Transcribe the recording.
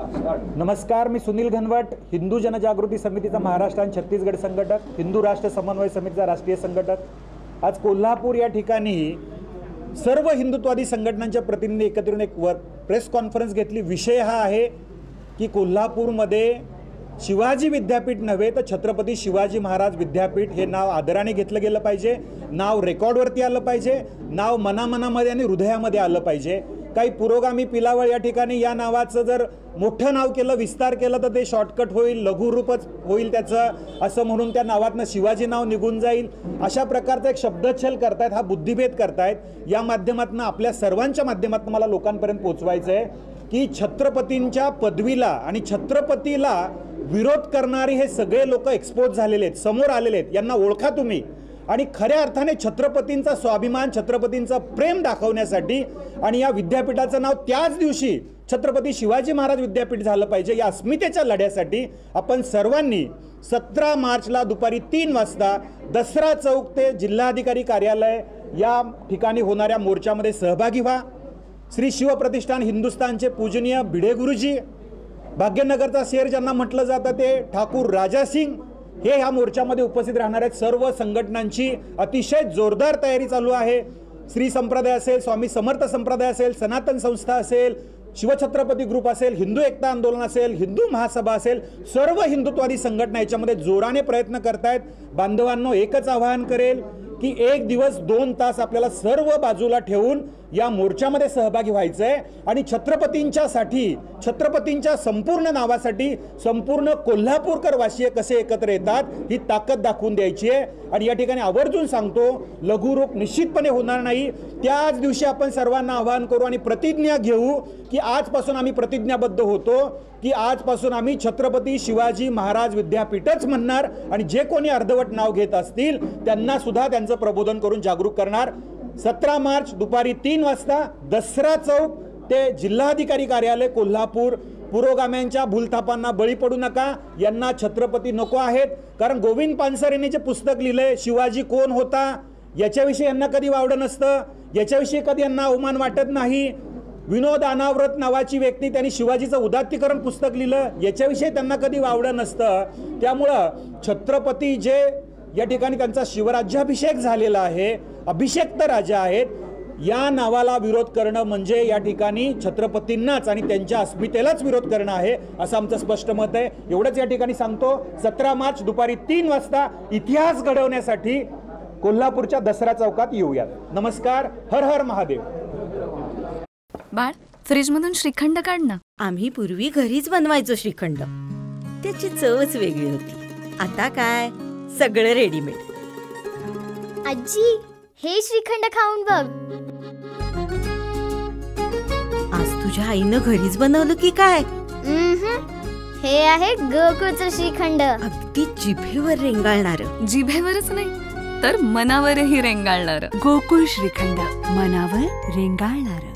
नमस्कार, मी सुनील घनवट, हिंदू जनजागृती समितीचा महाराष्ट्र आणि छत्तीसगड संघटक, हिंदू राष्ट्र समन्वय समितीचा राष्ट्रीय संघटक। आज कोल्हापूर या ठिकाणी सर्व हिंदुत्ववादी संघटनांच्या प्रतिनिधी एकत्र येऊन एक प्रेस कॉन्फरन्स घेतली। विषय हा आहे की कोल्हापूरमध्ये शिवाजी विद्यापीठ नव्हे तर छत्रपती शिवाजी महाराज विद्यापीठ हे नाव आदराने घेतलं गेलं पाहिजे, नाव रेकॉर्डवरती आलं पाहिजे, नाव मनामनामध्ये आणि हृदयामध्ये आलं पाहिजे। काही पुरोगामी पिलावळ या ठिकाणी या नावाचं जर मोठं नाव केलं, विस्तार केला तर ते शॉर्टकट होईल, लघुरूपच होईल त्याचं, असं म्हणून त्या नावातनं शिवाजी नाव निघून जाईल। अशा प्रकारचा एक शब्दच्छल करतायत, हा बुद्धिभेद करतायत। या माध्यमातून आपल्या सर्वांच्या माध्यमातून मला लोकांपर्यंत पोहोचवायचं आहे की छत्रपतींच्या पदवीला आणि छत्रपतीला विरोध करणारे हे सगळे लोक एक्सपोज झालेले आहेत, समोर आलेले आहेत। यांना ओळखा तुम्ही आणि खऱ्या अर्थाने छत्रपतींचा स्वाभिमान, छत्रपतींचं प्रेम दाखवण्यासाठी आणि या विद्यापीठाचं नाव त्याच दिवशी छत्रपती शिवाजी महाराज विद्यापीठ झालं पाहिजे, या अस्मितेच्या लढ्यासाठी आपण सर्वांनी 17 मार्चला दुपारी 3 वाजता दसरा चौक ते जिल्हाधिकारी कार्यालय या ठिकाणी होणाऱ्या मोर्चामध्ये सहभागी व्हा। श्री शिवप्रतिष्ठान हिंदुस्थानचे पूजनीय भिडे गुरुजी, भाग्यनगरचा शेर ज्यांना म्हटलं जातं ते ठाकूर राजा सिंग हे ह्या मोर्चामध्ये उपस्थित राहणार आहेत। सर्व संघटनांची अतिशय जोरदार तयारी चालू आहे। श्री संप्रदाय असेल, स्वामी समर्थ संप्रदाय असेल, सनातन संस्था असेल, शिवछत्रपती ग्रुप असेल, हिंदू एकता आंदोलन असेल, हिंदू महासभा असेल, सर्व हिंदुत्ववादी संघटना याच्यामध्ये जोराने प्रयत्न करतायत। बांधवांनो, एकच आवाहन करेल की 1 दिवस 2 तास आपल्याला सर्व बाजूला ठेवून या मोर्चामध्ये सहभागी व्हायचं आहे आणि छत्रपतींच्यासाठी, छत्रपतींच्या संपूर्ण नावासाठी संपूर्ण कोल्हापूरकर वासीय कसे एकत्र येतात ही ताकद दाखवून द्यायची आहे। आणि या ठिकाणी आवर्जून सांगतो, लघुरूप निश्चितपणे होणार नाही। त्याच दिवशी आपण सर्वांना आवाहन करू आणि प्रतिज्ञा घेऊ की आजपासून आम्ही प्रतिज्ञाबद्ध होतो की आजपासून आम्ही छत्रपती शिवाजी महाराज विद्यापीठच म्हणणार आणि जे कोणी अर्धवट नाव घेत असतील त्यांना सुद्धा त्यांचं प्रबोधन करून जागरूक करणार। 17 मार्च दुपारी 3 वाजता दसरा चौक ते जिल्हाधिकारी कार्यालय कोल्हापूर। पुरोगाम्यांच्या भूलथापांना बळी पडू नका, यांना छत्रपती नको आहेत। कारण गोविंद पानसरे यांनी जे पुस्तक लिहिलंय शिवाजी कोण होता याच्याविषयी यांना कधी वावडं नसतं, याच्याविषयी कधी यांना अवमान वाटत नाही। विनोद अनावरत नावाची व्यक्ती, त्यांनी शिवाजीचं उदात्तीकरण पुस्तक लिहिलं, याच्याविषयी त्यांना कधी वावडं नसतं। त्यामुळं छत्रपती जे या ठिकाणी त्यांचा शिवराज्याभिषेक झालेला आहे, अभिषेक्त राजा आहेत, या नावाला विरोध करणं म्हणजे या ठिकाणी छत्रपतींनाच आणि त्यांच्या अस्मितेलाच विरोध करणं आहे, असं आमचं स्पष्ट मत आहे। एवढंच या ठिकाणी सांगतो, 17 मार्च दुपारी 3 वाजता इतिहास घडवण्यासाठी कोल्हापूरच्या दसरा चौकात येऊयात। नमस्कार, हर हर महादेव। बाळ, फ्रीजमधून श्रीखंड काढ ना। आम्ही पूर्वी घरीच बनवायचो श्रीखंड, त्याची चवच वेगळी होती। आता काय सगळं रेडीमेड। आजी, हे श्रीखंड खाऊन बघ। आज तुझ्या आईनं घरीच बनवलं की काय? हे आहे गोकुळचं श्रीखंड, अगदी जिभेवर रेंगाळणार। जिभेवरच नाही तर मनावरही रेंगाळणार। गोकुळ श्रीखंड, मनावर रेंगाळणार।